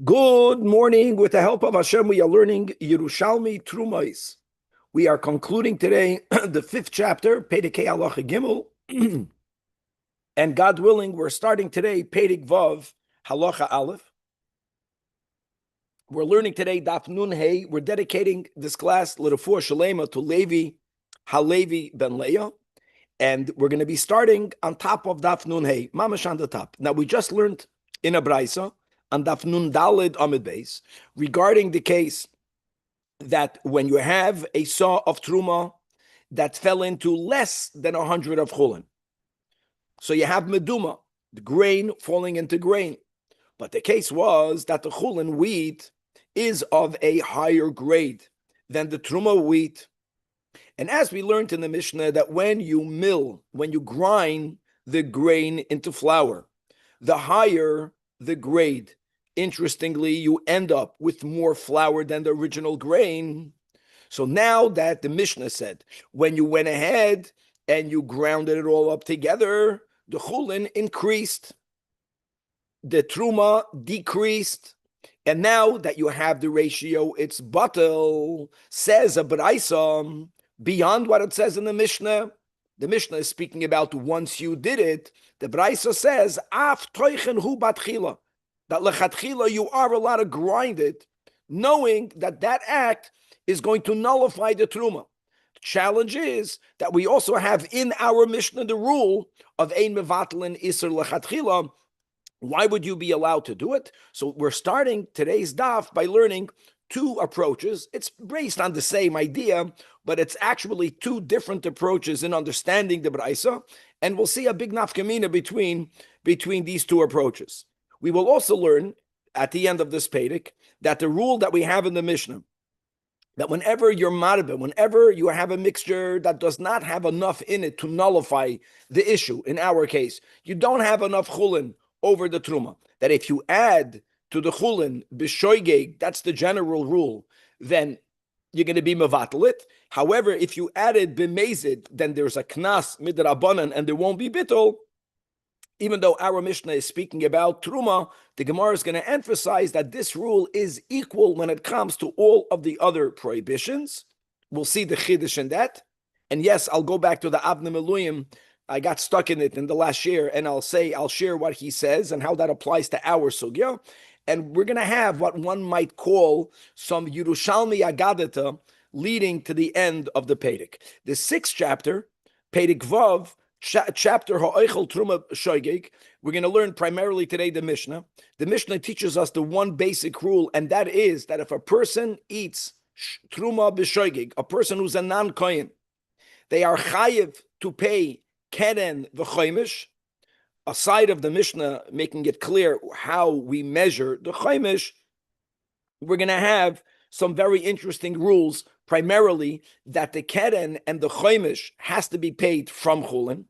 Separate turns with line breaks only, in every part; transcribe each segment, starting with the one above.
Good morning. With the help of Hashem, we are learning Yerushalmi Trumais. We are concluding today the fifth chapter, Pedikei Halacha Gimel, and God willing, we're starting today Pedik Vav Halacha Aleph. We're learning today Daf Nun Hey. We're dedicating this class L'Refuah Shalema to Levi Halevi Ben Leah, and we're going to be starting on top of Daf Nun Hey, Mamash on the top. Now we just learned in a brisa on Daf Nun Dalid Amid Beis regarding the case that when you have a saw of truma that fell into less than 100 of chulin, so you have meduma, the grain falling into grain, but the case was that the chulin wheat is of a higher grade than the truma wheat. And as we learned in the Mishnah, that when you grind the grain into flour, the higher the grade, interestingly, you end up with more flour than the original grain. So now that the Mishnah said, when you went ahead and you grounded it all up together, the chulin increased, the truma decreased, and now that you have the ratio, it's batel, says a braisa, beyond what it says in the Mishnah. The Mishnah is speaking about once you did it. The braisa says, af toichen hu batchila, that lechatchila you are allowed to grind it, knowing that that act is going to nullify the truma. The challenge is that we also have in our Mishnah the rule of ein mevatlin iser lechatchila. Why would you be allowed to do it? So we're starting today's daf by learning two approaches. It's based on the same idea, but it's actually two different approaches in understanding the braisa, and we'll see a big nafkamina between these two approaches. We will also learn at the end of this Pedic that the rule that we have in the Mishnah, that whenever you're marbe, whenever you have a mixture that does not have enough in it to nullify the issue, in our case, you don't have enough chulin over the truma, that if you add to the chulin b'shoigeg, that's the general rule, then you're going to be mevatel it. However, if you added b'mezid, then there's a knas midrabanan and there won't be bittul. Even though our Mishnah is speaking about truma, the Gemara is going to emphasize that this rule is equal when it comes to all of the other prohibitions. We'll see the chiddush in that. And yes, I'll go back to the Avnei Miluyim. I got stuck in it in the last year, and I'll share what he says and how that applies to our sugya. And we're going to have what one might call some Yerushalmi Agadata leading to the end of the Pedic. The sixth chapter, Pedic Vav, chapter Ha'oichel Truma Shoigeg, we're going to learn primarily today the Mishnah. The Mishnah teaches us the one basic rule, and that is that if a person eats Truma B'Shoigeg, a person who's a non-kohen, they are chayiv to pay keren v'choimish, aside of the Mishnah making it clear how we measure the choimish. We're going to have some very interesting rules, primarily that the keren and the choimish has to be paid from chulin.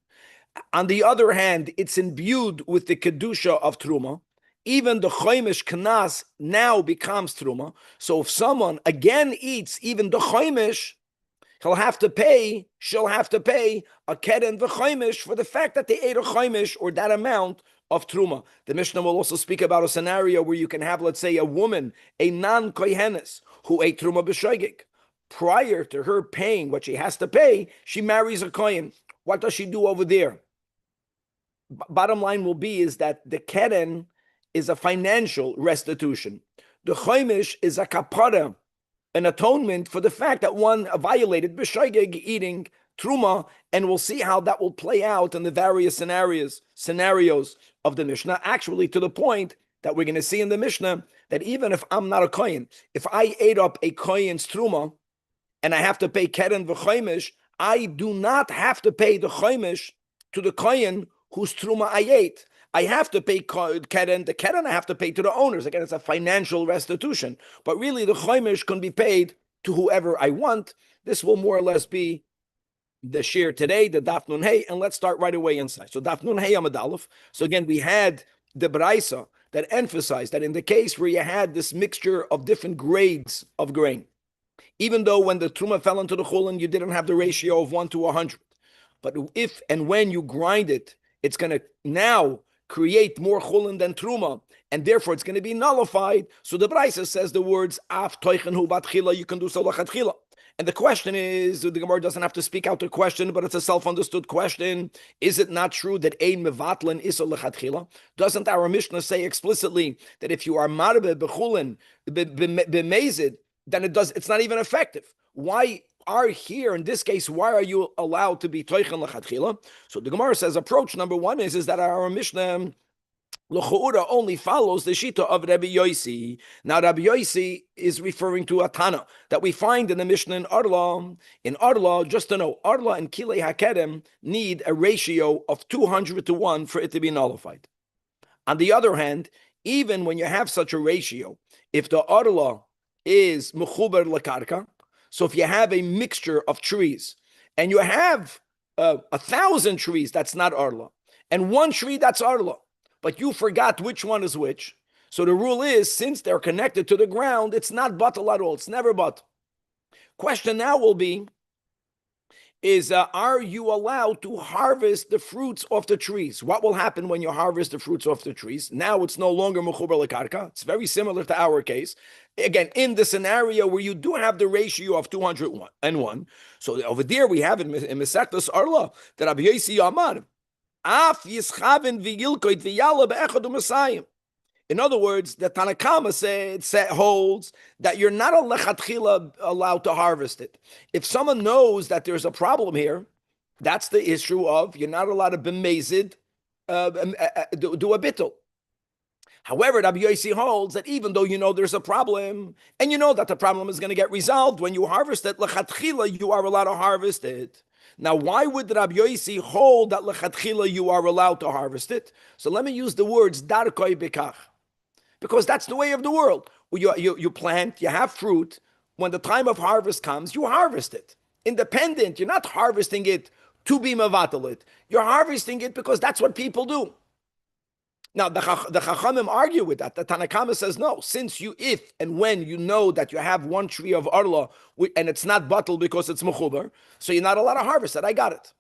On the other hand, it's imbued with the kedusha of truma. Even the choimish knas now becomes truma. So if someone again eats even the choimish, she'll have to pay a keren v'choimish for the fact that they ate a choimish or that amount of truma. The Mishnah will also speak about a scenario where you can have, let's say, a woman, a non-kohenes, who ate truma b'shoigig. Prior to her paying what she has to pay, she marries a kohen. What does she do over there? Bottom line will be is that the keren is a financial restitution. The choimish is a kapara, an atonement for the fact that one violated b'shoigeg eating truma, and we'll see how that will play out in the various scenarios of the Mishnah, actually to the point that we're going to see in the Mishnah that even if I'm not a kohen, if I ate up a kohen's truma and I have to pay keren v'choimish, I do not have to pay the choimish to the kohen whose truma I ate. I have to pay keren. The keren I have to pay to the owners. Again, it's a financial restitution. But really, the choimish can be paid to whoever I want. This will more or less be the shir today, the Daf Nun Hey, and let's start right away inside. So Daf Nun Hey Amud Aleph. So again, we had the braisa that emphasized that in the case where you had this mixture of different grades of grain, even though when the truma fell into the chulin, you didn't have the ratio of 1 to 100. But if and when you grind it, it's going to now create more chulin than truma, and therefore it's going to be nullified. So the Brisa says the words af toichen hu batchila, you can do so lachatchila. And the question is, the Gemara doesn't have to speak out the question, but it's a self-understood question. Is it not true that ein mevatlin is a lechatchila? Doesn't our Mishnah say explicitly that if you are marbe bechulin b'mezid, then it's not even effective? Why are here in this case? Why are you allowed to be toichen lechatchila? So the Gemara says approach number one is that our Mishnah L'chu'ura only follows the shita of Rabbi Yosi. Now, Rabbi Yosi is referring to a Tana that we find in the Mishnah in Arla. In Arla, just to know, Arla and Kilei HaKerem need a ratio of 200 to 1 for it to be nullified. On the other hand, even when you have such a ratio, if the Arla is mechuber lekarka, so if you have a mixture of trees, and you have 1,000 trees, that's not Arla, and one tree, that's Arla, but you forgot which one is which. So the rule is, since they're connected to the ground, it's not batal at all. It's never batal. Question now will be, are you allowed to harvest the fruits of the trees? What will happen when you harvest the fruits of the trees? Now it's no longer mechuber lekarka. It's very similar to our case. Again, in the scenario where you do have the ratio of 201. So over there we have in Mesechtas Arla that Rabbi Yosi Amar, in other words, the Tanakama holds that you're not a lechatchila allowed to harvest it. If someone knows that there's a problem here, that's the issue of you're not allowed to b'mezid do a bittul. However, Rabbi Yosi holds that even though you know there's a problem, and you know that the problem is going to get resolved when you harvest it, lechatchila you are allowed to harvest it. Now, why would Rabbi Yosi hold that lechatchila you are allowed to harvest it? So let me use the words darkoi bekach, because that's the way of the world. You plant, you have fruit. When the time of harvest comes, you harvest it. Independent, you're not harvesting it to be mevatel it. You're harvesting it because that's what people do. Now, the Chachamim argue with that. The Tanakama says, no, since if and when you know that you have one tree of Arla, and it's not batal because it's mechuber, so you're not allowed to harvest it. I got it.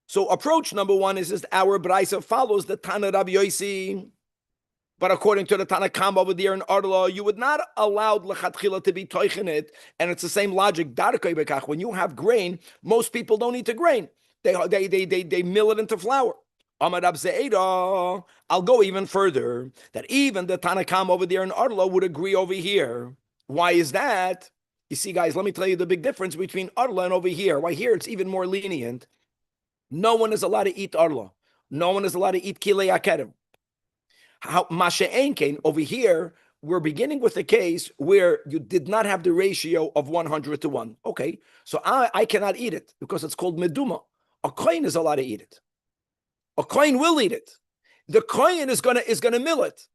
So approach number one is our Braisa follows the Tana Rabbi Yosi, but according to the Tanakama over there in Arla, you would not allow lechatchila to be toichen it, and it's the same logic. Darkei bekach. When you have grain, most people don't eat the grain. They mill it into flour. I'll go even further, that even the Tanakam over there in Arla would agree over here. Why is that? You see, guys, let me tell you the big difference between Arla and over here. Why here it's even more lenient. No one is allowed to eat Arla. No one is allowed to eat Kilei HaKerem. Over here, we're beginning with a case where you did not have the ratio of 100 to 1. Okay, so I cannot eat it because it's called meduma. A kohen is allowed to eat it. A kohen will eat it. The kohen is gonna mill it.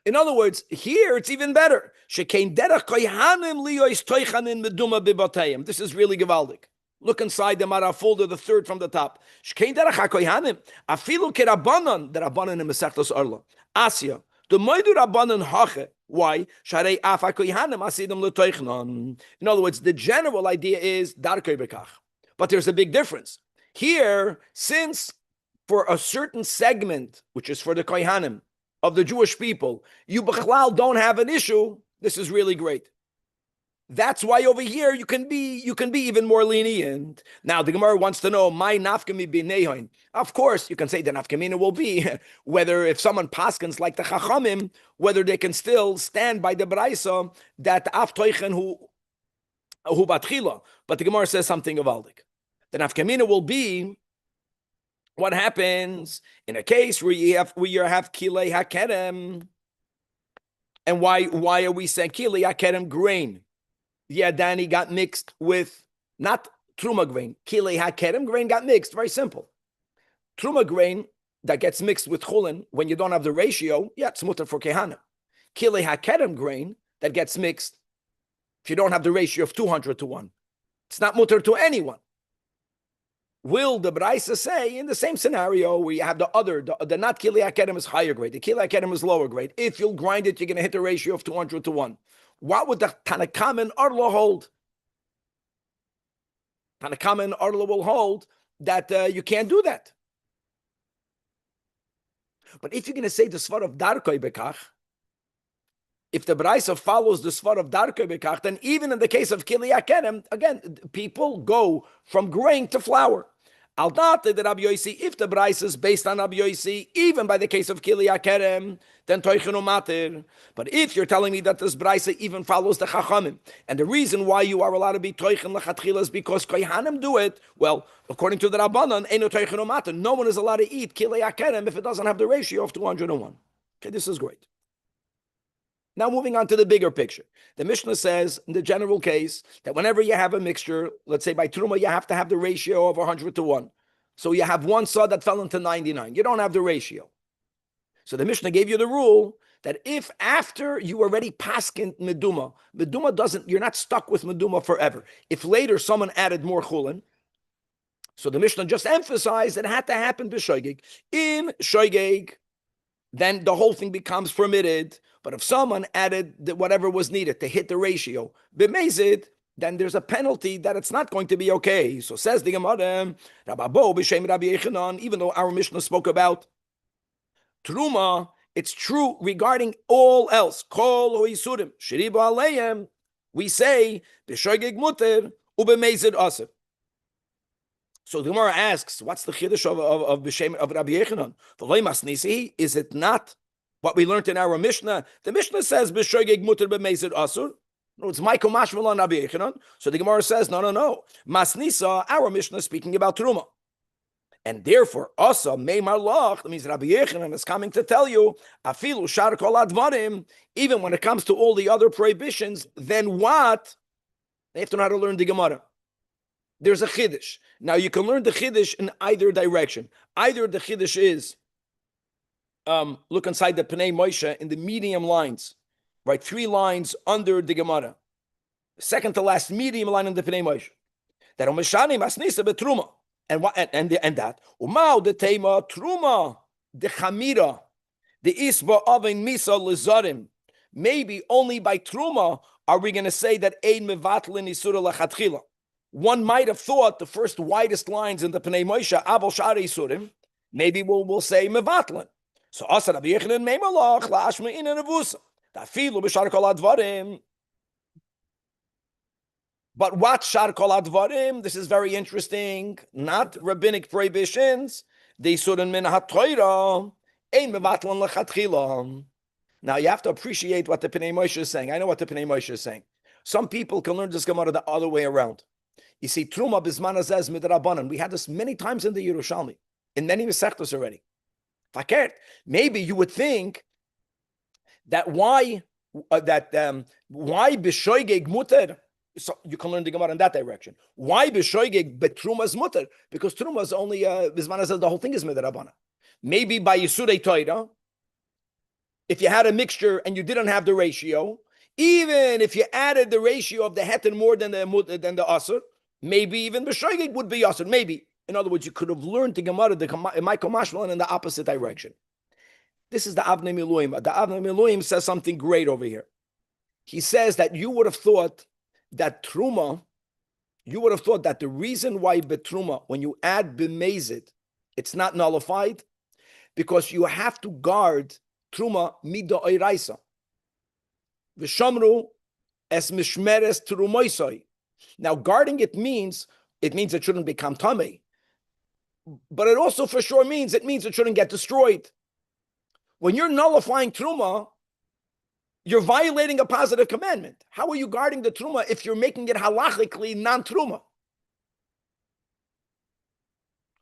In other words, here it's even better. This is really gewaldig. Look inside the Mara folder, the third from the top. The Rabbanan in Mesechtas Arla. Asya. The Moidu Rabbanan hache. Why? In other words, the general idea is darkei bekach. But there's a big difference. Here, since for a certain segment, which is for the kohanim of the Jewish people, you b'chlal don't have an issue. This is really great. That's why over here you can be even more lenient. Now the Gemara wants to know my nafkami b'neihoin. Of course, you can say the nafkamina will be whether if someone paskins like the chachamim, whether they can still stand by the braisa that af toichen hu batchila. But the Gemara says something avaldik. The nafkamina will be what happens in a case where you have kilei hakerem, and why are we saying kilei hakerem grain? Yeah, Danny got mixed with not truma grain. Kilei hakerem grain got mixed. Very simple. Truma grain that gets mixed with chulin when you don't have the ratio, yeah, it's mutter for kehana. Kilei hakerem grain that gets mixed if you don't have the ratio of 200 to 1, it's not mutter to anyone. Will the Braisa say in the same scenario where you have the not Kilei HaKerem is higher grade, the Kilei HaKerem is lower grade. If you'll grind it, you're going to hit the ratio of 200 to 1. What would the Tanakam and Arla hold? Tanakam and Arla will hold that you can't do that. But if you're going to say the svar of darkoi bekach, if the Braisa follows the svar of darkoi bekach, then even in the case of kili akerem, again, people go from grain to flour. Al date the Rabbi Yosi, if the Braisa is based on Rabbi Yosi, even by the case of kili akerem, then toichenu matir. But if you're telling me that this Braisa even follows the Chachamim, and the reason why you are allowed to be toichen lechatchila is because kohanim do it, well, according to the Rabbanan, eno toichenu matir. No one is allowed to eat kili akerem if it doesn't have the ratio of 201. Okay, this is great. Now moving on to the bigger picture. The Mishnah says, in the general case, that whenever you have a mixture, let's say by Truma, you have to have the ratio of 100 to 1. So you have one saw that fell into 99. You don't have the ratio. So the Mishnah gave you the rule that if after you already paskin meduma doesn't, you're not stuck with meduma forever. If later someone added more chulin, so the Mishnah just emphasized that it had to happen b'shoigeg. In shoigeg, then the whole thing becomes permitted. But if someone added whatever was needed to hit the ratio, b'mezid, then there's a penalty that it's not going to be okay. So says the Gemara, Rababo b'shem Rabbi Yechanan, even though our Mishnah spoke about Truma, it's true regarding all else. Kol hoisurim, shiriba aleim, we say, b'shoigeg muter, u'b'mezid aser. So the Gemara asks, what's the chiddush of Rabbi Yechanan? V'loi masnisi, is it not what we learned in our Mishnah? The Mishnah says, b'shoigeg muter b'mezid asur. No, it's Michael Mashmal on Rabbi Yechanan. So the Gemara says, no. Masnisa, our Mishnah is speaking about Truma. And therefore, asa meimar lach, that means Rabbi Yechanan is coming to tell you, afilu shar kol advarim, even when it comes to all the other prohibitions, then what? They have to know how to learn the Gemara. There's a chiddush. Now you can learn the chiddush in either direction. Either the chiddush is, look inside the Pnei Moshe in the medium lines, right? 3 lines under the Gemara. Second to last medium line in the Pnei Moshe. That omeshani masnisa betruma. And that. Umau the tema truma the chamira the isba oven misa lezarim. Maybe only by truma are we going to say that ein mevatlin isura lachatchila. One might have thought the first widest lines in the Pnei Moshe, Abel Shari Surim, maybe we'll say Mevatlin. So Asa Rabbi Yechanan Meimalach La'ashma in an Avusa. Tafilu b'shar kol advarim. But what shar kol advarim? This is very interesting. Not rabbinic prohibitions. They surin min ha'toira. Ein Mevatlin lechatchila. Now you have to appreciate what the Pnei Moshe is saying. I know what the Pnei Moshe is saying. Some people can learn this Gemara the other way around. You see, Truma bisman azez midrabanan. We had this many times in the Yerushalmi, in many Masechtos already. Fakert. Maybe you would think that why b'shoigeg muter. So you can learn the Gemara in that direction. Why b'shoigeg but Truma is muter? Because Truma is only bisman azez. The whole thing is midrabanan. Maybe by Yisudei Torah, if you had a mixture and you didn't have the ratio, even if you added the ratio of the heter more than the asur, maybe even b'shoigeg would be asur. Maybe. In other words, you could have learned the Gemara, the Michael Mashmalan, in the opposite direction. This is the Avnei Miluim. The Avnei Miluim says something great over here. He says that you would have thought that Truma, you would have thought that the reason why betruma, when you add b'mezid, it's not nullified, because you have to guard Truma mida oiraisa. V'shamru es mishmeres trumoisoi. Now, guarding it means it shouldn't become tamei, but it also for sure means it shouldn't get destroyed. When you're nullifying truma, you're violating a positive commandment. How are you guarding the truma if you're making it halachically non-truma?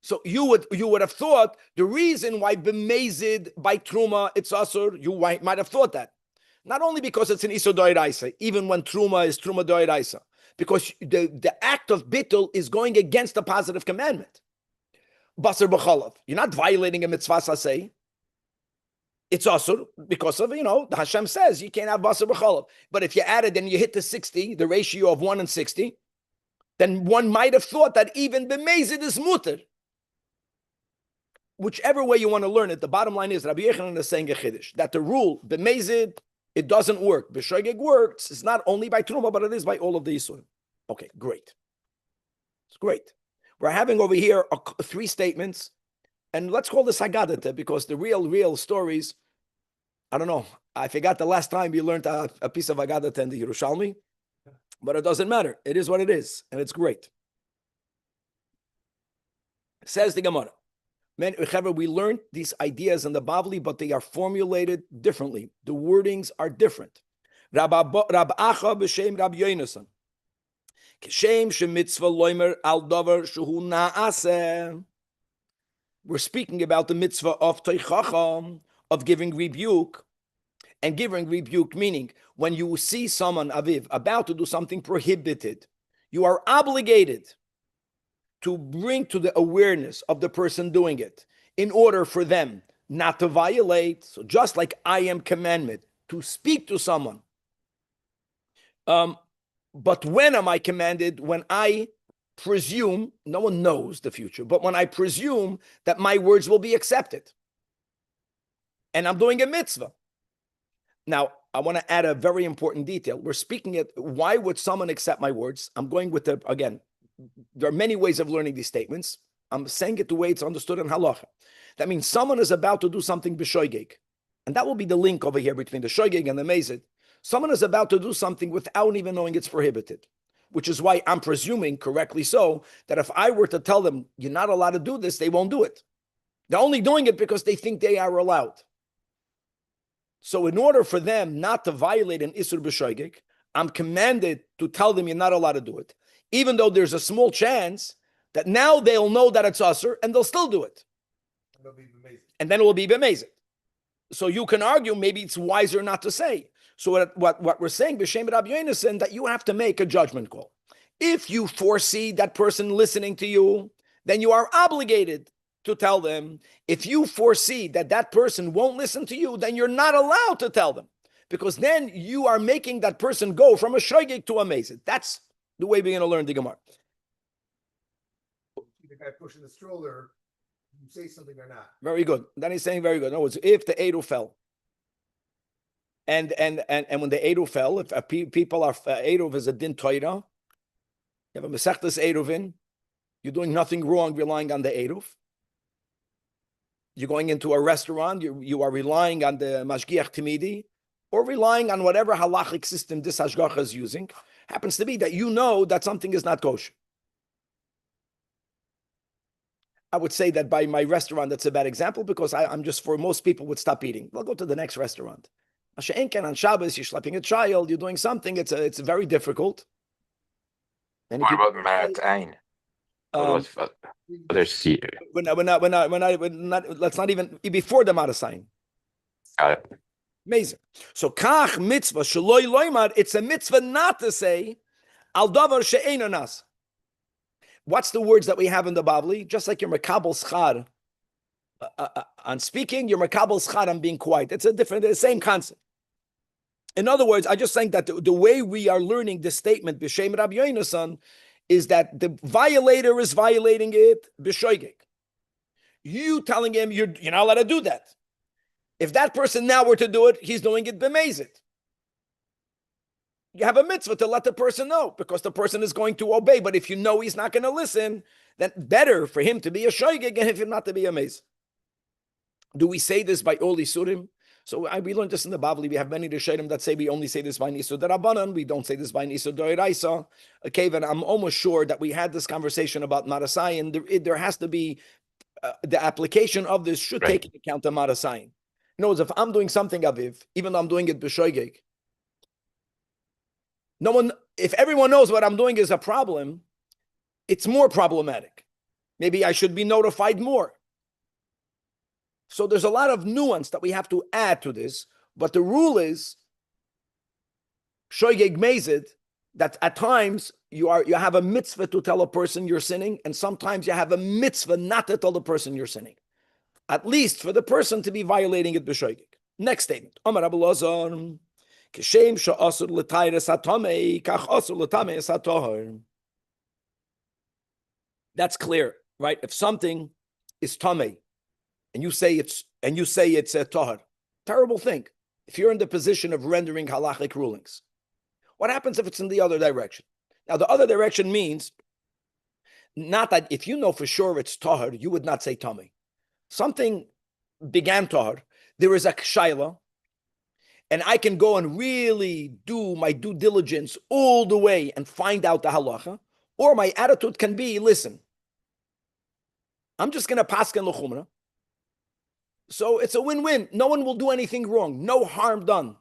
So you would have thought the reason why b'mezid by truma it's asur, you might have thought that. Not only because it's an isur doiraisa, even when truma is truma doiraisa, because the act of bittul is going against the positive commandment. Basar b'chalav, you're not violating a mitzvah saseh. It's asur because of, the Hashem says you can't have basar b'chalav. But if you add it and you hit the 60, the ratio of 1 and 60, then one might have thought that even b'mezid is muter. Whichever way you want to learn it, the bottom line is Rabbi Yechanan is saying a chiddush, that the rule b'mezid, it doesn't work. B'shoigeg works. It's not only by truma, but it is by all of the yisurim. Okay, great. It's great. We're having over here 3 statements and let's call this Haggadah, because the real stories, I don't know. I forgot the last time we learned a piece of Haggadah in the Yerushalmi, but it doesn't matter. It is what it is, and it's great. Says the Gemara. We learned these ideas in the Bavli, but they are formulated differently. The wordings are different. Rab Acha b'shem Rab Yonasan. Kishem shemitzvah loimer al davar shuhu na'aseh. We're speaking about the mitzvah of teichacham, of giving rebuke. And giving rebuke meaning when you see someone, Aviv, about to do something prohibited, you are obligated to bring to the awareness of the person doing it in order for them not to violate. So just like I am commanded to speak to someone. But when am I commanded? When I presume, no one knows the future, but when I presume that my words will be accepted. And I'm doing a mitzvah. Now, I want to add a very important detail. We're speaking at why would someone accept my words? I'm going with again, there are many ways of learning these statements. I'm saying it the way it's understood in halacha. That means someone is about to do something b'shoigeg. And that will be the link over here between the shoigeg and the mezid. Someone is about to do something without even knowing it's prohibited, which is why I'm presuming, correctly so, that if I were to tell them, you're not allowed to do this, they won't do it. They're only doing it because they think they are allowed. So in order for them not to violate an Isur B'Shoigeg, I'm commanded to tell them you're not allowed to do it, even though there's a small chance that now they'll know that it's Usur and they'll still do it. And then it will be amazing. So you can argue maybe it's wiser not to say. So what we're saying, B'Shem Rabbi Yonasan, that you have to make a judgment call. If you foresee that person listening to you, then you are obligated to tell them. If you foresee that that person won't listen to you, then you're not allowed to tell them, because then you are making that person go from a shoigig to a mezid. That's the way we're going to learn the Gemara.
The guy pushing the stroller, you say something or not.
Very good. Then he's saying very good. In other words, if the Edu fell, and when the Edu fell, if people are Eruv is a din Torah, you have a Mesechtes Eruvin, you're doing nothing wrong relying on the Eruv. You're going into a restaurant, you are relying on the Mashgiach Timidi, or relying on whatever halachic system this Hashgacha is using. Happens to be that you know that something is not kosher. I would say that by my restaurant, that's a bad example, because I'm just, for most people, would stop eating. We'll go to the next restaurant. On Shabbos, you're schlepping a child, you're doing something, it's very difficult.
What about Marat Ein? Let's
not even before the Marasayin. Amazing. So kach mitzvah shaloi loymar. It's a mitzvah not to say al davar she'eino nas. What's the words that we have in the Bavli? Just like your makabel schar on speaking, your makabel schar on being quiet. It's the same concept. In other words, I just think that the way we are learning this statement b'shem Rabbi Yonasan is that the violator is violating it b'shoigeg. You telling him you're not allowed to do that. If that person now were to do it, he's doing it b'mezid. You have a mitzvah to let the person know, because the person is going to obey. But if you know he's not going to listen, then better for him to be a shoigeg and him not to be a mezid. Do we say this by Oli Surim? So we learned this in the Bavli. We have many Rishonim that say we only say this by Nisur Darabanan. We don't say this by Nisur Doiraisa. Okay, and I'm almost sure that we had this conversation about Marasayin. There has to be, the application of this should take into account the Marasayin. In other words, if I'm doing something, Aviv, even though I'm doing it b'shoigeg, if everyone knows what I'm doing is a problem, it's more problematic. Maybe I should be notified more. So there's a lot of nuance that we have to add to this, but the rule is shoigeg mezid, that at times you have a mitzvah to tell a person you're sinning, and sometimes you have a mitzvah not to tell the person you're sinning, at least for the person to be violating it b'shoigeg. Next statement. Amar Rabbi Lazar, kishem she'asur l'tayres hatamei kach asur l'tameis hatohar. That's clear, right? If something is tamei, and you say it's a tahar, terrible thing. If you're in the position of rendering halachic rulings, what happens if it's in the other direction? Now, the other direction means not that if you know for sure it's tahar, you would not say tamei. something began tahar, there is a kshayla, and I can go and really do my due diligence all the way and find out the halacha, or my attitude can be, listen, I'm just going to pasken l'chumra. So it's a win-win. No one will do anything wrong. No harm done.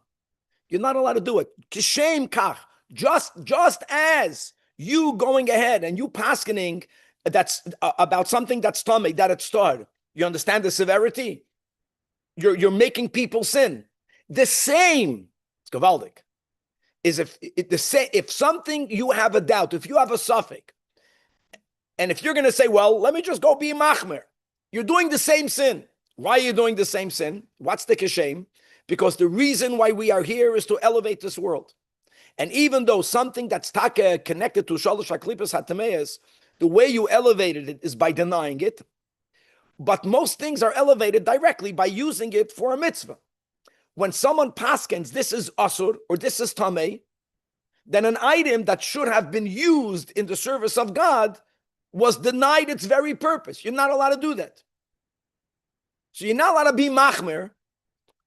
You're not allowed to do it. Kishem kach. Just as you going ahead and you paskening that's about something that's tummy, that it's started. You understand the severity? You're making people sin. The same, it's gavaldik, is if something you have a doubt, if you have a suffix, and if you're going to say, well, let me just go be machmer, you're doing the same sin. Why are you doing the same sin? What's the kishem? Because the reason why we are here is to elevate this world. And even though something that's taka connected to shalosh haklipas hatameas, the way you elevated it is by denying it. But most things are elevated directly by using it for a mitzvah. When someone paskens, this is asur or this is tameh, then an item that should have been used in the service of God was denied its very purpose. You're not allowed to do that. So you're not allowed to be machmer.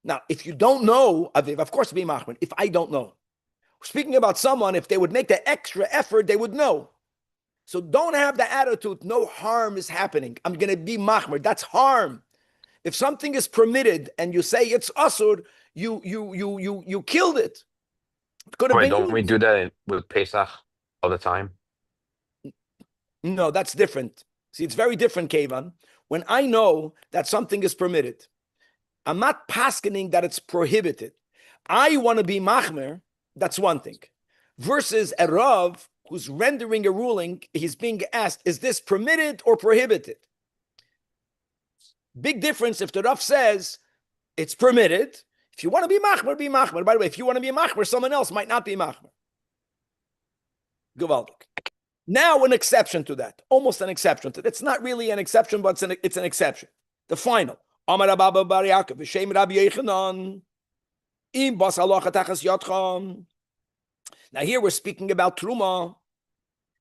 Now, if you don't know, Aviv, of course be machmer. If I don't know. Speaking about someone, if they would make the extra effort, they would know. So don't have the attitude, no harm is happening. I'm going to be machmer. That's harm. If something is permitted and you say it's asur, you killed it. Could have
Wait,
been
don't we do that with Pesach all the time?
No, that's different. See, it's very different, Kevan. When I know that something is permitted, I'm not paskening that it's prohibited. I want to be machmer, that's one thing. Versus a Rav who's rendering a ruling, he's being asked, is this permitted or prohibited? Big difference if the Rav says it's permitted. If you want to be machmer, be machmer. By the way, if you want to be machmer, someone else might not be machmer. Gewaldig. Now an exception to that, almost an exception to that. It's not really an exception, but it's an exception. The final. Amar Abba Bar Yaakov, V'Shem Rabbi Yechanan, Im Bas Halacha Tachas Yadcham. Now here we're speaking about Truma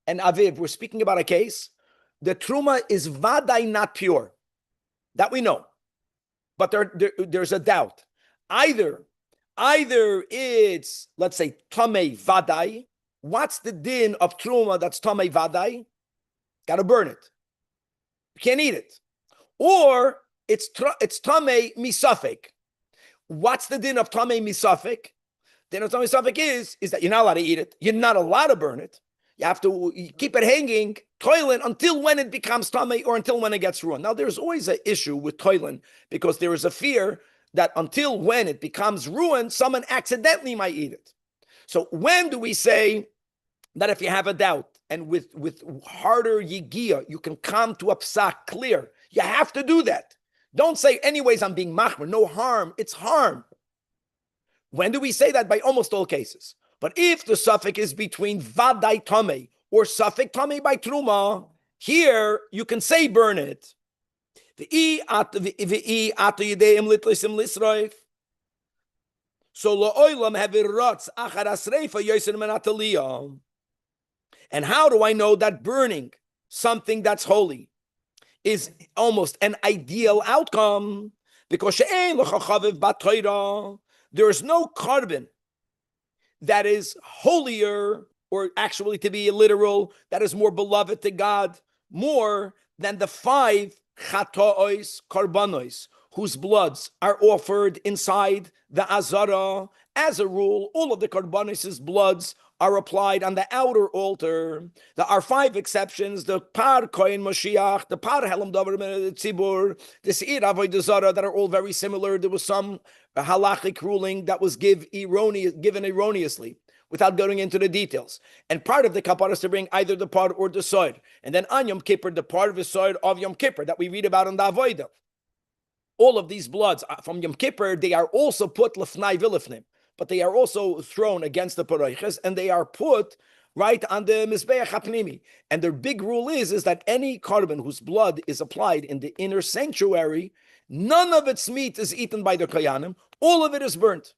and Aviv. We're speaking about a case. The Truma is Vadai not pure. That we know. But there's a doubt. Either it's, let's say, Tamei Vadai. What's the din of Truma that's Tamei Vadai? Got to burn it. You can't eat it. Or it's Tamei Misafek. What's the din of Tamei Misafek? The din of Tamei Misafek is that you're not allowed to eat it. You're not allowed to burn it. You have to keep it hanging, toiling, until when it becomes Tamei or until when it gets ruined. Now, there's always an issue with toiling because there is a fear that until when it becomes ruined, someone accidentally might eat it. So when do we say that if you have a doubt and with harder yigia, you can come to a psak clear? You have to do that. Don't say, anyways, I'm being machmer. No harm. It's harm. When do we say that? By almost all cases. But if the suffix is between vadai tamei or suffix tamei by truma, here you can say burn it. So lo'olam havirotz achar asreifa yosin menataliyah. And how do I know that burning something that's holy is almost an ideal outcome? Because there is no carbon that is holier, or actually to be literal, that is more beloved to God, more than the 5 chatois karbanos, whose bloods are offered inside the azara. As a rule, all of the karbanos' bloods are applied on the outer altar. There are 5 exceptions: the par kohen Mashiach, the par helam davar tzibur, the seir avodah zara, that are all very similar. There was some halachic ruling that was given erroneously, without going into the details. And part of the kapara is to bring either the part or the side. And then on Yom Kippur, the part of the side of Yom Kippur that we read about in the avodah. All of these bloods from Yom Kippur, they are also put lefnai v'lefnim, but they are also thrown against the paroiches, and they are put right on the mizbeach hapnimi. And their big rule is that any carbon whose blood is applied in the inner sanctuary, none of its meat is eaten by the koyanim. All of it is burnt.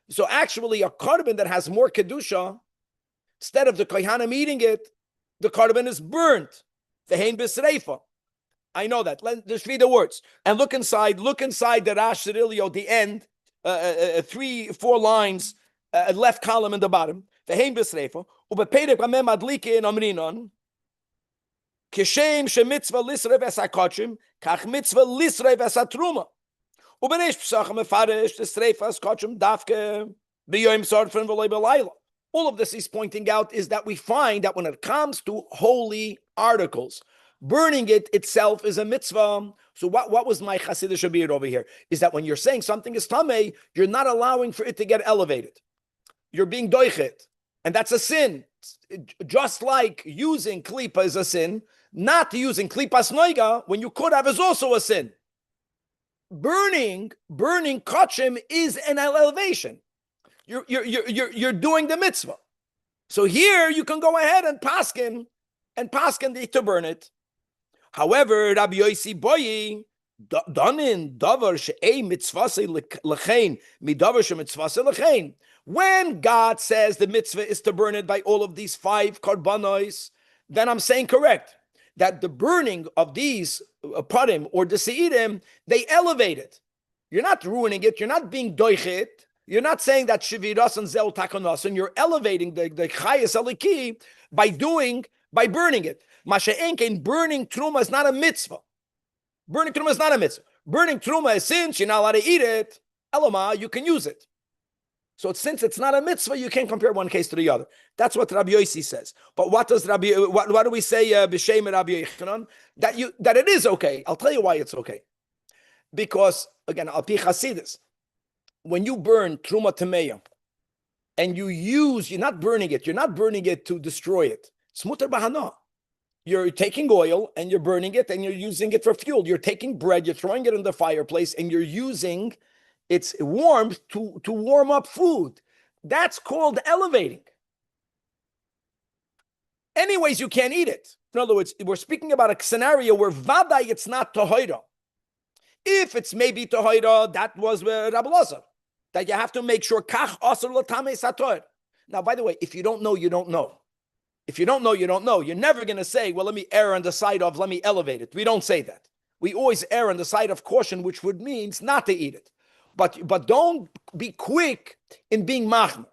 So actually, a carbon that has more kedusha, instead of the kohanim eating it, the carbon is burnt. Vehein b'sreifa. I know that. Just read the words and look inside. Look inside the Rash Cirilio, the end, 3-4 lines, left column in the bottom. Veheim b'sreifa ubeperek b'mem adlike in omrinon. Kishem shemitzvah lisrev es hakochim kach mitzvah lisrev es hatruma. Ubenesh psach mefarish the sreifa es kochim dafke b'yoyim sorfen v'loy b'layla. All of this he's pointing out is that we find that when it comes to holy articles, burning it itself is a mitzvah. So what was my Hasidic beard over here? Is that when you're saying something is tamei, you're not allowing for it to get elevated. You're being doichet. And that's a sin. Just like using klipa is a sin, not using klipas noiga when you could have is also a sin. Burning kachim is an elevation. You're doing the mitzvah. So here you can go ahead and paskin to burn it. However, Rabbi Yossi Boyi danin davar she'ei mitzvasei lechein midavar shemitzvasei lechein. When God says the mitzvah is to burn it by all of these 5 karbanos, then I'm saying correct that the burning of these parim or the seidim, they elevate it. You're not ruining it. You're not being doichet. You're not saying that shiviras and zel takonos, and you're elevating the chayes aliki by burning it. Masha'enkein, burning truma is not a mitzvah. Burning truma is not a mitzvah. Burning truma is since you're not allowed to eat it. Elama, you can use it. So since it's not a mitzvah, you can't compare one case to the other. That's what Rabbi Yossi says. But what does what do we say b'shem Rabbi Yochanan? That it is okay. I'll tell you why it's okay. Because again, al pi Chasidus, when you burn truma tameya, and you're not burning it to destroy it. It's mutar bahana. You're taking oil and you're burning it and you're using it for fuel. You're taking bread, you're throwing it in the fireplace, and you're using its warmth to warm up food. That's called elevating. Anyways, you can't eat it. In other words, we're speaking about a scenario where vaday it's not tohira. If it's maybe tohira, that was Rabbi Lazar, that you have to make sure kach asur l'tamei sator. Now, by the way, if you don't know, you don't know. If you don't know, you don't know. You're never going to say, well, let me err on the side of, let me elevate it. We don't say that. We always err on the side of caution, which would means not to eat it. But don't be quick in being machmer.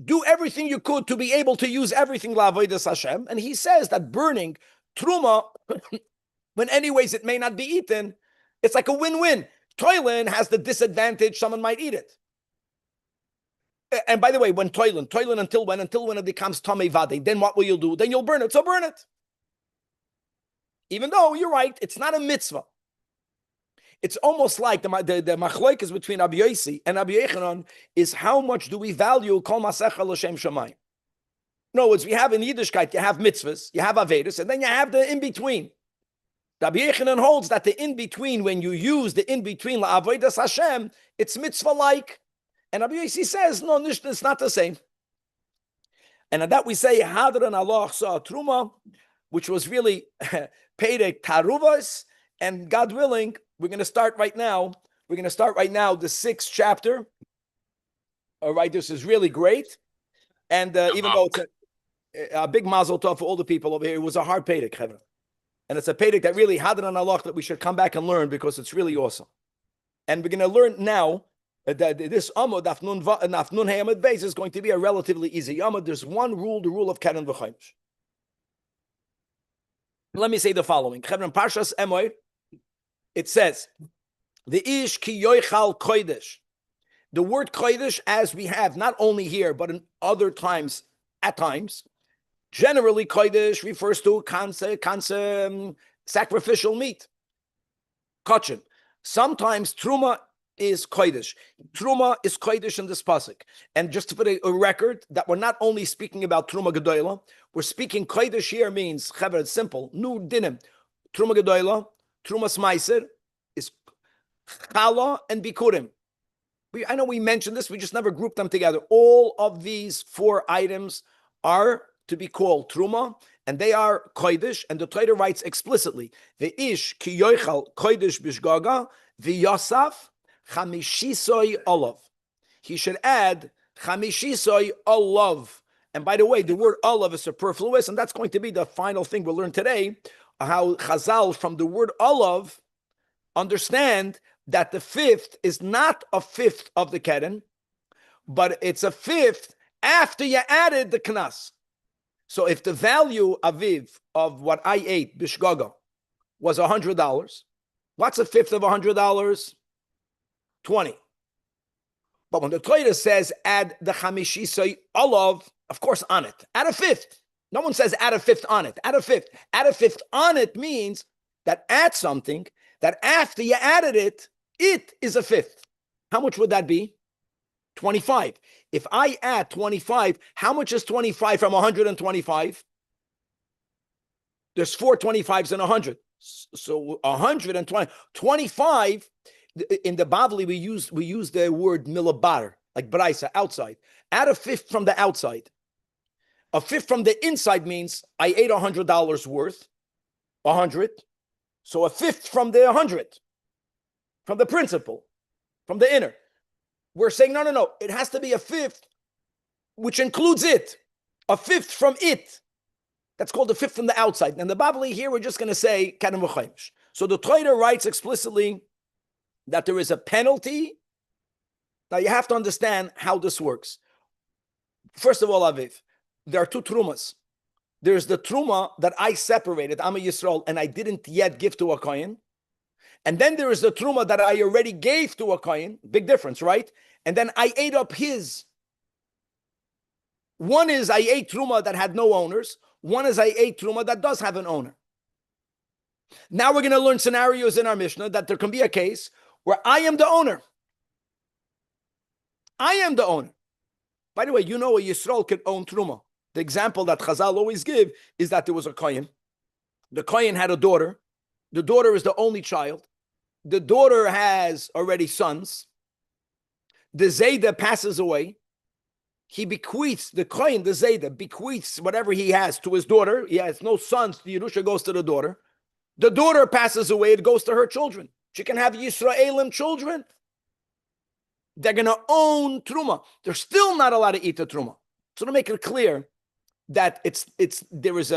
Do everything you could to be able to use everything la'avodas Hashem. And he says that burning truma, when anyways it may not be eaten, it's like a win-win. Toilin has the disadvantage someone might eat it. And by the way, when toilin until when it becomes tamei vade, then what will you do? Then you'll burn it. So burn it. Even though you're right, it's not a mitzvah. It's almost like the machloikas between Rabbi Yossi and Rabbi Yochanan is how much do we value kol masecha l'shem shamayim. In other words, we have in Yiddishkeit, you have mitzvahs, you have avedas, and then you have the in-between. Rabbi Yochanan holds that the in-between, when you use the in-between la'avodas Hashem, it's mitzvah-like. And Rabbi Yossi says, no, it's not the same. And at that we say, Hadran Allah saw Truma, which was really Perek Taruvas, and God willing, we're going to start right now. The 6th chapter. All right, this is really great. And even though it's a big mazel tov for all the people over here, it was a hard Perek, Chevra. And it's a Perek that really Hadran Allah that we should come back and learn because it's really awesome. And we're going to learn now that this Amud Afnun Hayamad base is going to be a relatively easy Amud. There's one rule, the rule of Keren V'Chaimish. Let me say the following. Chevron Parshas Emoy, it says, the ish ki yoichal kodesh. The word kodesh, as we have not only here, but in other times, at times, generally kodesh refers to sacrificial meat. Kachin. Sometimes truma is kodesh. Truma is kodesh in this pasuk. And just to put a record that we're not only speaking about truma gedoyla, we're speaking kodesh here means, chaver, it's simple, nu dinim. Truma gedoyla, truma smaiser is chala and bikurim. I know we mentioned this, we just never grouped them together. All of these 4 items are to be called truma, and they are kodesh, and the Torah writes explicitly, the ish ki yoichal kodesh bishgaga, the yosaf chamishisoy olav. He should add chamishisoy olav. And by the way, the word olav is superfluous, and that's going to be the final thing we'll learn today. how Chazal from the word olav understand that the fifth is not a fifth of the keren, but it's a fifth after you added the knas. So if the value aviv of what I ate bishgaga was $100, what's a fifth of $100? 20. But when the Torah says add the chamishisai olav, of course on it, add a fifth. No one says add a fifth on it. Add a fifth. Add a fifth on it means that add something that after you added it, it is a fifth. How much would that be? 25. If I add 25, how much is 25 from 125? There's 4 25s and 100. So 120, 25, in the Bavli, we use the word milabar, like braisa, outside. Add a fifth from the outside. A fifth from the inside means I ate $100 worth, 100. So a fifth from the 100, from the principal, from the inner. We're saying, no. It has to be a fifth, which includes it. A fifth from it. That's called a fifth from the outside. And the Bavli here, we're just going to say, Kadam v'chaimish. So the Torah writes explicitly that there is a penalty. Now you have to understand how this works. First of all, Aviv, there are 2 trumas. There's the truma that I separated, I'm a Yisrael, and I didn't yet give to a kohen. And then there is the truma that I already gave to a kohen. Big difference, right? And then I ate up his. One is I ate truma that had no owners. One is I ate truma that does have an owner. Now we're going to learn scenarios in our Mishnah that there can be a case where I am the owner. I am the owner. By the way, you know a Yisrael can own truma. The example that Chazal always give is that there was a kohen. The kohen had a daughter. The daughter is the only child. The daughter has already sons. The Zayda passes away. He bequeaths, the kohen, the Zayda, bequeaths whatever he has to his daughter. He has no sons. The Yerusha goes to the daughter. The daughter passes away. It goes to her children. She can have Yisraelim children. They're going to own Truma. They're still not allowed to eat the Truma. So to make it clear that there is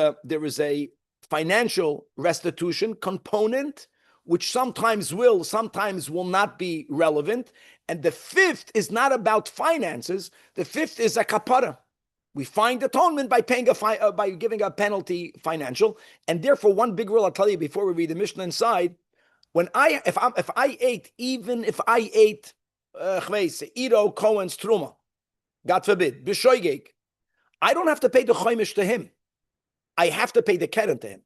a financial restitution component, which sometimes will not be relevant. And the fifth is not about finances. The fifth is a kapara. We find atonement by paying by giving a penalty financial. And therefore, one big rule I'll tell you before we read the Mishnah inside: if I ate Iro Cohen's truma, God forbid, b'shoigeg, I don't have to pay the chaimish to him. I have to pay the keren to him.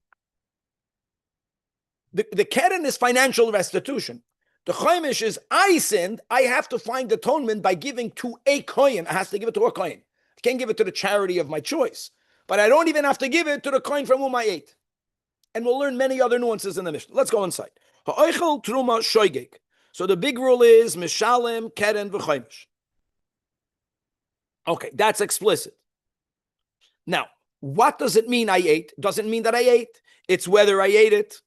The keren is financial restitution. The chaimish is I sinned. I have to find atonement by giving to a kohen. I have to give it to a kohen. I can't give it to the charity of my choice. But I don't even have to give it to the kohen from whom I ate. And we'll learn many other nuances in the Mishnah. Let's go inside. Ha'oichel truma shoigeg. So the big rule is mishalem keren v'chaimish. Okay, that's explicit. Now, what does it mean I ate? Doesn't mean that I ate. It's whether I ate it.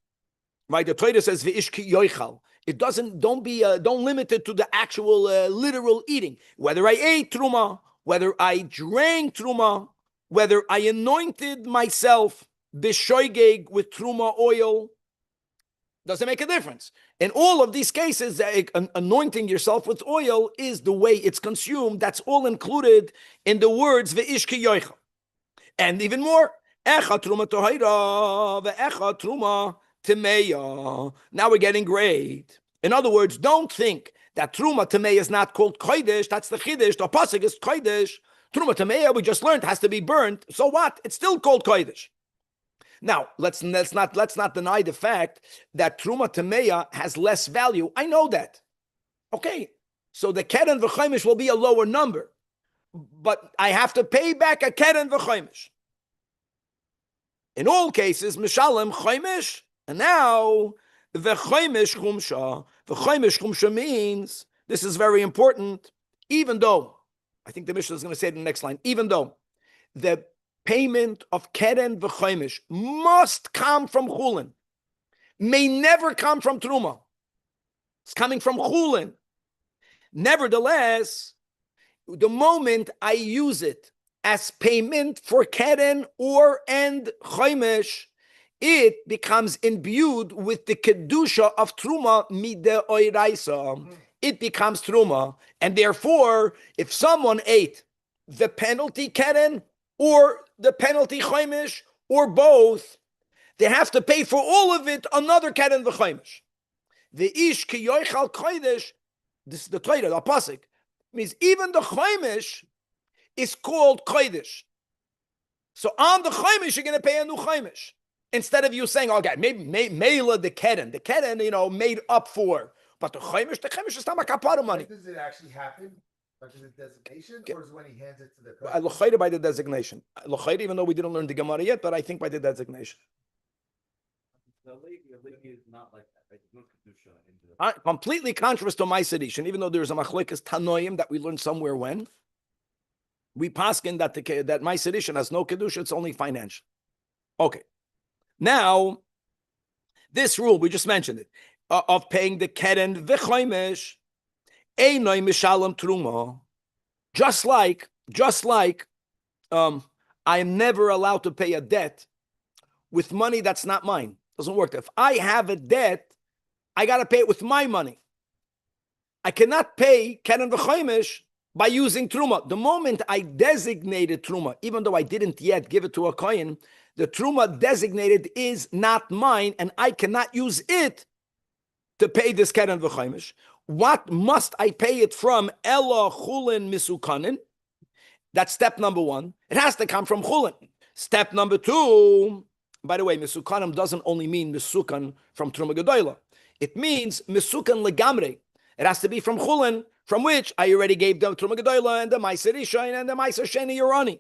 Right? The Torah says v'ishki yoichal. It doesn't. Don't limit it to the actual literal eating. Whether I ate truma, whether I drank truma, whether I anointed myself b'shoigeg with truma oil, doesn't make a difference. In all of these cases, anointing yourself with oil is the way it's consumed. That's all included in the words v'ishki yoichal. And even more, echa truma tohira ve'echa truma temeya. Now we're getting great. In other words, don't think that truma temeya is not called kodesh. That's the chiddush. The pasuk is kodesh. Truma temeya, we just learned, has to be burnt. So what? It's still called kodesh. Now let's not deny the fact that truma temeya has less value. I know that. Okay, so the keren v'chaimish will be a lower number, but I have to pay back a keren v'chaimish. In all cases, mishalem chaimish. And now, v'chaimish chumsha. V'chaimish chumsha means, this is very important, even though, I think the Mishnah is going to say it in the next line, even though the payment of keren v'chaimish must come from chulin, may never come from truma. It's coming from chulin. Nevertheless, the moment I use it as payment for keren and chaimish, it becomes imbued with the kedusha of truma mide oiraisa. It becomes truma, and therefore, if someone ate the penalty keren or the penalty chaimish or both, they have to pay for all of it another keren v'chaimish. The ish ki yoichal kodesh. This is the Torah, the pasuk means even the chaimish is called kodesh. So on the chaimish, you're going to pay a new chaimish. Instead of you saying, okay, maybe Mela the keren, made up for. But the chaimish is not a kapara money.
Does it actually happen? Like, is it designation, or is it when he hands it to the
L'chayda by the designation. L'chayda, even though we didn't learn the Gemara yet, but I think by the designation.
The Levi is not like that. Right? No kedusha into
Completely contrary to my sedation, even though there's a machlekes tanoim that we learned somewhere when. We paskin that my sedition has no kedusha, it's only financial. Okay. Now, this rule, we just mentioned it, of paying the keren v'choimish, einoi mishalom truma, just like, I am never allowed to pay a debt with money that's not mine. Doesn't work. If I have a debt, I got to pay it with my money. I cannot pay keren v'choimish by using truma. The moment I designated truma, even though I didn't yet give it to a kohen, the truma designated is not mine, and I cannot use it to pay this keren v'chaimish. What must I pay it from? Ela chulin misukanin. That's step number one. It has to come from chulin. Step number two, by the way, misukanim doesn't only mean misukan from truma gedola. It means misukan legamre. It has to be from chulin, from which I already gave the truma gedola and the ma'aser rishon and the ma'aser sheni yorani.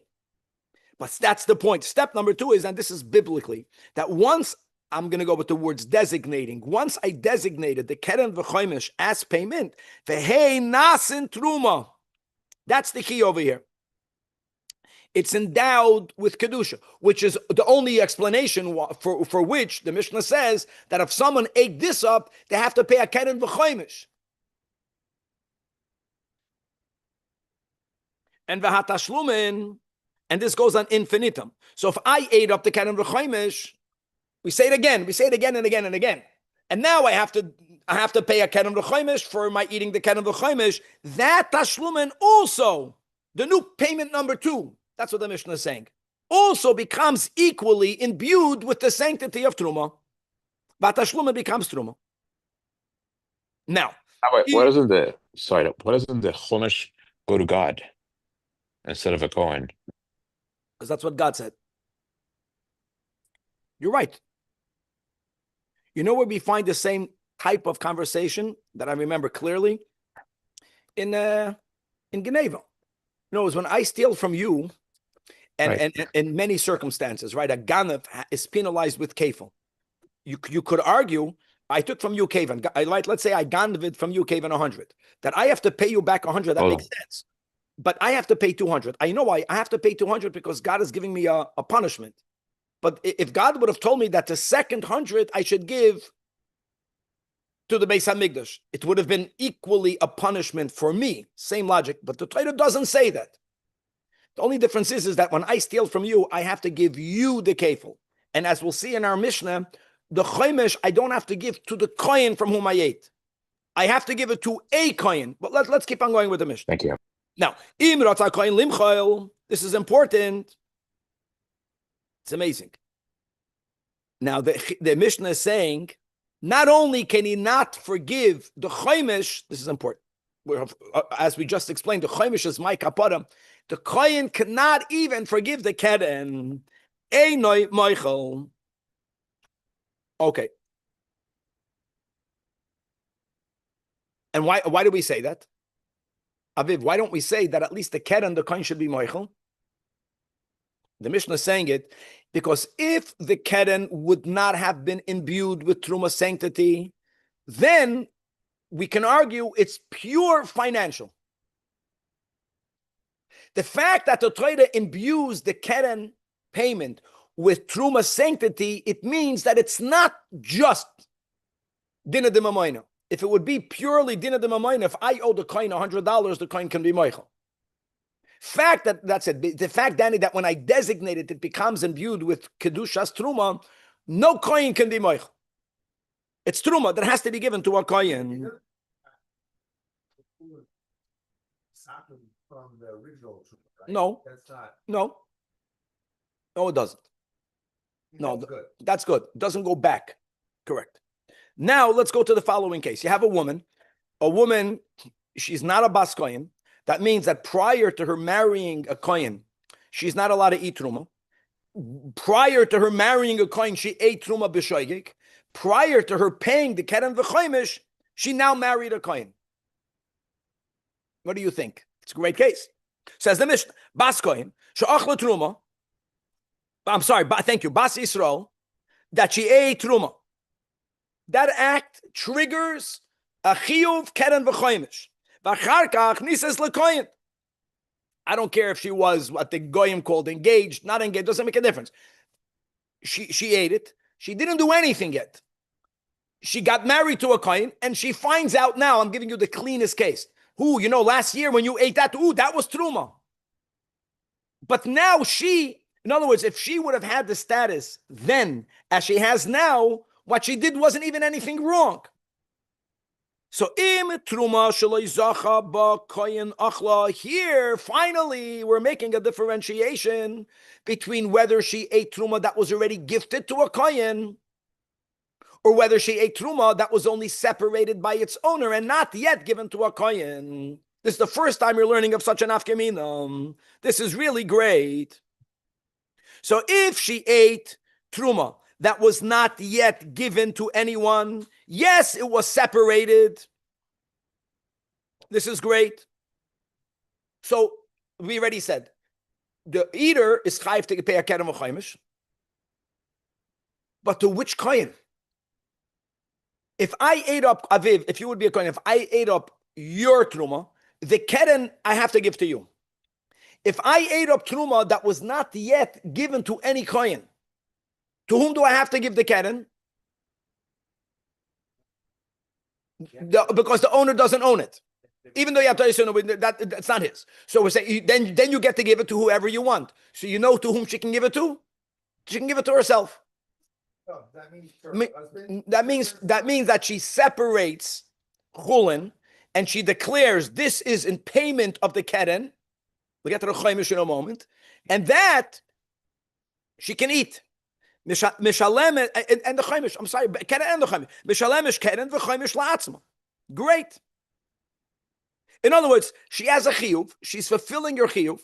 But that's the point. Step number two is, and this is biblically, that once I'm going to go with the words designating, once I designated the keren v'choimish as payment, v'hei nasin truma, that's the key over here. It's endowed with kedusha, which is the only explanation for which the Mishnah says that if someone ate this up, they have to pay a keren v'choimish. And v'hatashlumin, and this goes on infinitum. So if I ate up the keren v'choimish, we say it again and again and again. And now I have to pay a keren v'choimish for my eating the keren v'choimish. That tashlumin also, the new payment number two, that's what the Mishnah is saying, also becomes equally imbued with the sanctity of truma. But tashlumin becomes truma. Now,
why doesn't the chumash go to God instead of a kohen?
Because that's what God said. You're right. You know where we find the same type of conversation that I remember clearly? In Geneva. No, it's when I steal from you, and in many circumstances, right? A ganav is penalized with kefil. You could argue, I took from you kefil. Let's say I ganav from you kefil 100. That I have to pay you back 100. That makes sense. But I have to pay 200. I know why. I have to pay 200 because God is giving me a punishment. But if God would have told me that the second 100 I should give to the Beis HaMikdash, it would have been equally a punishment for me. Same logic. But the Torah doesn't say that. The only difference is that when I steal from you, I have to give you the kefil. And as we'll see in our Mishnah, the choimish I don't have to give to the kohen from whom I ate. I have to give it to a kohen. But let's keep on going with the Mishnah.
Thank you.
Now, im ratzah kohen limchol. This is important. It's amazing. Now, the Mishnah is saying, not only can he not forgive the choimish, this is important. As we just explained, the choimish is my kapara. The kohen cannot even forgive the keren. Einoi moichel. Okay. And why do we say that? Aviv, why don't we say that at least the keren, the kohen should be moichel? The Mishnah is saying it because if the keren would not have been imbued with truma sanctity, then we can argue it's pure financial. The fact that the Torah imbues the keren payment with truma sanctity, it means that it's not just dinah de mamayna. If it would be purely dinah de mamayna, if I owe the kohen $100, the kohen can be moichel. That's it. The fact, Danny, that when I designate it, it becomes imbued with kedushas truma, No kohen can be moich. It's truma that has to be given to a kohen.
From the original truma, right?
No,
That's not.
no, it doesn't. No,
That's good.
That's good. Doesn't go back. Correct. Now let's go to the following case. You have a woman. She's not a bas kohen. That means that prior to her marrying a kohen, she's not allowed to eat truma. Prior to her marrying a kohen, she ate truma b'shoigig. Prior to her paying the keren v'choimish, she now married a kohen. What do you think? It's a great case. Says the Mishnah, bas kohen she'achla truma. I'm sorry, thank you, bas Yisrael, that she ate truma. That act triggers a chiyuv keren v'choimish. V'achar kach nises lekohen. I don't care if she was what the goyim called engaged, not engaged, doesn't make a difference. She ate it. She didn't do anything yet. She got married to a kohen, and she finds out now, I'm giving you the cleanest case. Last year when you ate that, that was truma. But now in other words, if she would have had the status then as she has now, what she did wasn't even anything wrong. So im truma shaloi zacha ba koyin achla. Here, finally, we're making a differentiation between whether she ate truma that was already gifted to a koyin, or whether she ate truma that was only separated by its owner and not yet given to a koyin. This is the first time you're learning of such an afkeminam. This is really great. So if she ate truma that was not yet given to anyone, yes, it was separated. This is great. So we already said the eater is chayiv to pay a keren v'choimish, but to which kohen? If I ate up aviv, if you would be a kohen, if I ate up your truma, the keren I have to give to you. If I ate up truma that was not yet given to any kohen, to whom do I have to give the keren? Because the owner doesn't own it. Even though you have to assume that's not his. So we're saying then you get to give it to whoever you want. So you know to whom she can give it to? She can give it to herself.
No, that means her husband.
That means that she separates chulin and she declares this is in payment of the keren. We'll get to the choimish in a moment. And that she can eat. Mishalem and the choimish. I'm sorry, keren and the choimish. Mishalem is keren v'choimish la'atzma. Great. In other words, she has a chiyuv. She's fulfilling your chiyuv.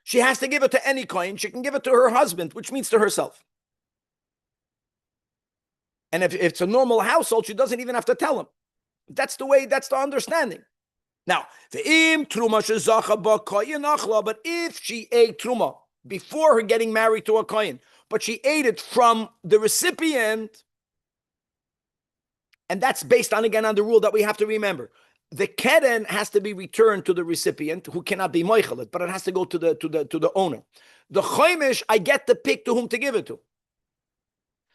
She has to give it to any kohen. She can give it to her husband, which means to herself. And if it's a normal household, she doesn't even have to tell him. That's the understanding. Now, but if she ate truma before her getting married to a kohen, but she ate it from the recipient, and that's based on the rule that we have to remember. The keren has to be returned to the recipient, who cannot be moichelet, but it has to go to the owner. The choimish, I get to pick to whom to give it to.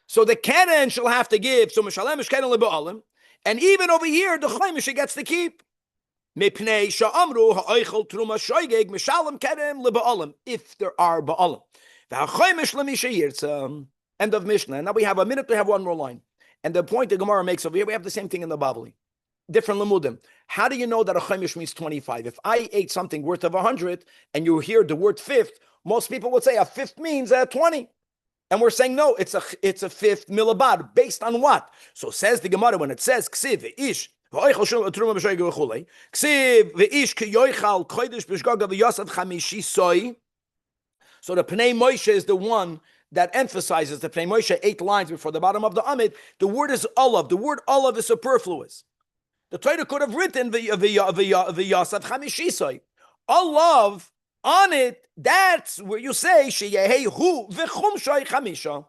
So the keren shall have to give. So mishalem keren leba'alim, and even over here, the choimish she gets to keep. Mipnei sha'amru ha'oichel truma shoygeg mishalem keren leba'alim, if there are ba'alim. V'hachoimish lemisha yirtza. End of Mishnah. Now we have a minute to have one more line. And the point the Gemara makes over here, we have the same thing in the Bavli. Different lemudim. How do you know that a choimish means 25? If I ate something worth of 100 and you hear the word fifth, most people would say a fifth means 20. And we're saying no, it's a fifth milabad. Based on what? So says the Gemara when it says ksiv ish ksiv ish kiyoichal kodesh b'shgaga v'yosef chamishi soy. So the Pnei Moshe is the one that emphasizes the Pnei Moshe 8 lines before the bottom of the Amid. The word is olav. The word olav is superfluous. The Torah could have written v'yosef chamishisoi. Olav on it. That's where you say sheyehu v'chumshoi chamisha.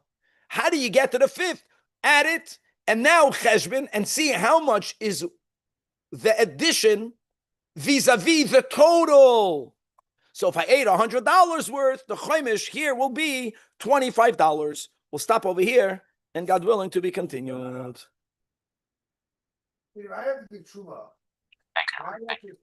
How do you get to the fifth? Add it and now cheshbon and see how much is the addition vis-a-vis the total. So if I ate $100 worth, the choimish here will be $25. We'll stop over here, and God willing, to be continued.
I have to do truma. I have to